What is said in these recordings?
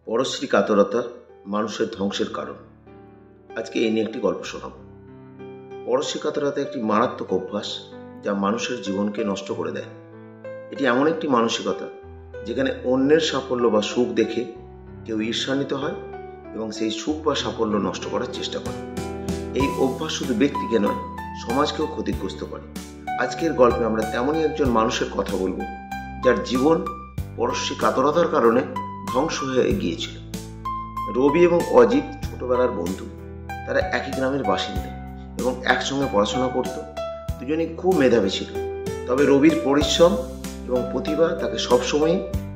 পরশ্রী কাতরতা মানুষের ধ্বংসের কারণ। আজকে এই নিয়ে একটি গল্প শোনাব। পরশ্রী কাতরতা একটি মারাত্মক অভ্যাস যা মানুষের জীবনকে নষ্ট করে দেয়। এটি এমন একটি মানসিকতা যেখানে অন্যের সাফল্য বা সুখ দেখে কেউ ঈর্ষান্বিত হয় এবং সেই সুখ বা সাফল্য নষ্ট করার চেষ্টা করে। এই অভ্যাস শুধু ব্যক্তিকে নয়, সমাজকেও ক্ষতিগ্রস্ত করে। আজকের গল্পে আমরা তেমনই একজন মানুষের কথা বলবো যার জীবন পরশ্রী কাতরতার কারণে ধ্বংস হয়ে গিয়েছিল। রবি এবং অজিত ছোটবেলার বন্ধু। তারা একই গ্রামের বাসিন্দা এবং একসঙ্গে পড়াশোনা করত। দুজনেই খুব মেধাবী ছিল, তবে রবির পরিশ্রম এবং প্রতিভা তাকে সবসময়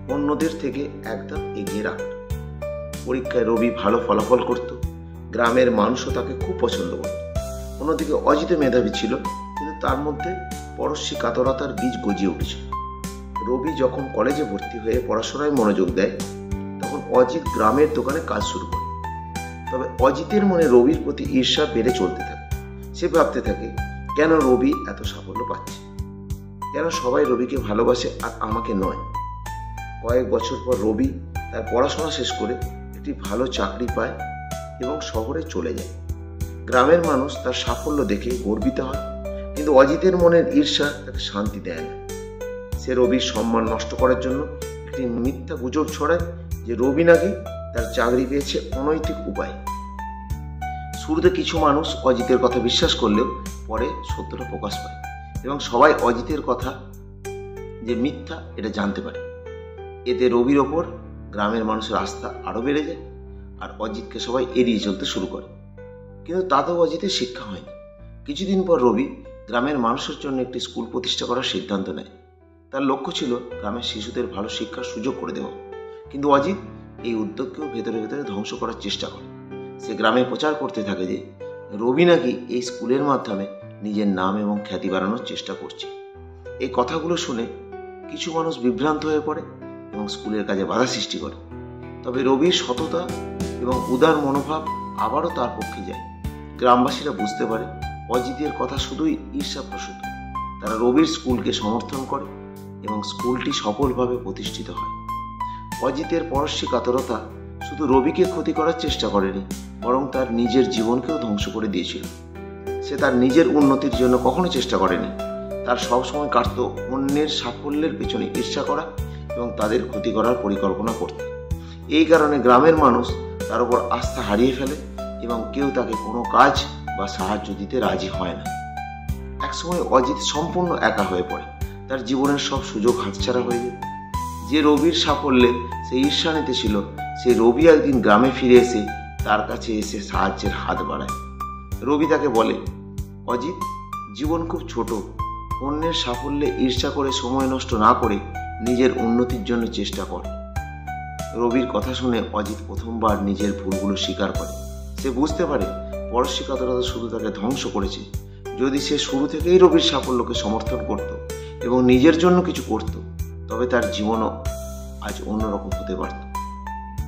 অন্যদের থেকে একদম এগিয়ে রাখত। পরীক্ষায় রবি ভালো ফলাফল করত, গ্রামের মানুষও তাকে খুব পছন্দ করত। অন্যদিকে অজিত মেধাবী ছিল, কিন্তু তার মধ্যে পরশ্রী কাতরতার বীজ গজিয়ে উঠেছিল। রবি যখন কলেজে ভর্তি হয়ে পড়াশোনায় মনোযোগ দেয়, তখন অজিত গ্রামের দোকানে কাজ শুরু করে। তবে অজিতের মনে রবির প্রতি ঈর্ষা বেড়ে চলতে থাকে। সে ভাবতে থাকে, কেন রবি এত সাফল্য পাচ্ছে, কেন সবাই রবিকে ভালোবাসে আর আমাকে নয়। কয়েক বছর পর রবি তার পড়াশোনা শেষ করে একটি ভালো চাকরি পায় এবং শহরে চলে যায়। গ্রামের মানুষ তার সাফল্য দেখে গর্বিত হয়, কিন্তু অজিতের মনের ঈর্ষা তাকে শান্তি দেয় না। সে রবির সম্মান নষ্ট করার জন্য একটি মিথ্যা গুজব ছড়ায় যে রবি নাকি তার চাকরি পেয়েছে অনৈতিক উপায়ে। শুরুতে কিছু মানুষ অজিতের কথা বিশ্বাস করলেও পরে সত্যটা প্রকাশ পায় এবং সবাই অজিতের কথা যে মিথ্যা এটা জানতে পারে। এতে রবির ওপর গ্রামের মানুষের আস্থা আরো বেড়ে যায় আর অজিতকে সবাই এড়িয়ে চলতে শুরু করে। কিন্তু তাতেও অজিতের শিক্ষা হয়নি। কিছুদিন পর রবি গ্রামের মানুষের জন্য একটি স্কুল প্রতিষ্ঠা করার সিদ্ধান্ত নেয়। তার লক্ষ্য ছিল গ্রামের শিশুদের ভালো শিক্ষার সুযোগ করে দেওয়া। কিন্তু অজিত এই উদ্যোগকেও ভেতরে ভেতরে ধ্বংস করার চেষ্টা করে। সে গ্রামে প্রচার করতে থাকে যে রবি নাকি এই স্কুলের মাধ্যমে নিজের নাম এবং খ্যাতি বাড়ানোর চেষ্টা করছে। এই কথাগুলো শুনে কিছু মানুষ বিভ্রান্ত হয়ে পড়ে এবং স্কুলের কাজে বাধা সৃষ্টি করে। তবে রবির সততা এবং উদার মনোভাব আবারও তার পক্ষে যায়। গ্রামবাসীরা বুঝতে পারে অজিতের কথা শুধুই ঈর্ষাপ্রসূত। তারা রবির স্কুলকে সমর্থন করে এবং স্কুলটি সফলভাবে প্রতিষ্ঠিত হয়। অজিতের পরশ্রী কাতরতা শুধু রবিকে ক্ষতি করার চেষ্টা করেনি, বরং তার নিজের জীবনকেও ধ্বংস করে দিয়েছিল। সে তার নিজের উন্নতির জন্য কখনো চেষ্টা করেনি। তার সবসময় কাটত অন্যের সাফল্যের পেছনে ঈর্ষা করা এবং তাদের ক্ষতি করার পরিকল্পনা করত। এই কারণে গ্রামের মানুষ তার উপর আস্থা হারিয়ে ফেলে এবং কেউ তাকে কোনো কাজ বা সাহায্য দিতে রাজি হয় না। একসময় অজিত সম্পূর্ণ একা হয়ে পড়ে। তার জীবনের সব সুযোগ হাতছাড়া হয়ে যায়। যে রবির সাফল্যে সে ঈর্ষান্বিত ছিল, সেই রবি একদিন গ্রামে ফিরে এসে তার কাছে এসে সাহায্যের হাত বাড়ায়। রবি তাকে বলে, অজিত, জীবন খুব ছোট। অন্যের সাফল্যে ঈর্ষা করে সময় নষ্ট না করে নিজের উন্নতির জন্য চেষ্টা কর। রবির কথা শুনে অজিত প্রথমবার নিজের ভুলগুলো স্বীকার করে। সে বুঝতে পারে পরশ্রী কাতরতা শুধু তাকে ধ্বংস করেছে। যদি সে শুরু থেকেই রবির সাফল্যকে সমর্থন করত এবং নিজের জন্য কিছু করত, তবে তার জীবনও আজ অন্যরকম হতে পারত।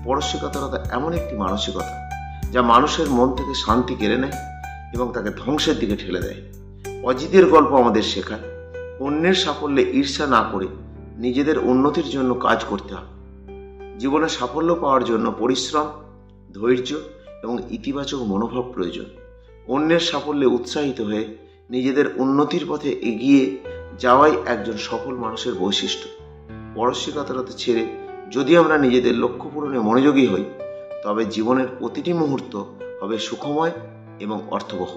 পরশ্রী কাতরতা এমন একটি মানসিকতা যা মানুষের মন থেকে শান্তি কেড়ে নেয় এবং তাকে ধ্বংসের দিকে ঠেলে দেয়। অজিতের গল্প আমাদের শেখায়, অন্যের সাফল্যে ঈর্ষা না করে নিজেদের উন্নতির জন্য কাজ করতে হবে। জীবনে সাফল্য পাওয়ার জন্য পরিশ্রম, ধৈর্য এবং ইতিবাচক মনোভাব প্রয়োজন। অন্যের সাফল্যে উৎসাহিত হয়ে নিজেদের উন্নতির পথে এগিয়ে যাওয়াই একজন সফল মানুষের বৈশিষ্ট্য। পরশ্রী কাতরতা ছেড়ে যদি আমরা নিজেদের লক্ষ্য পূরণে মনোযোগী হই, তবে জীবনের প্রতিটি মুহূর্ত হবে সুখময় এবং অর্থবহ।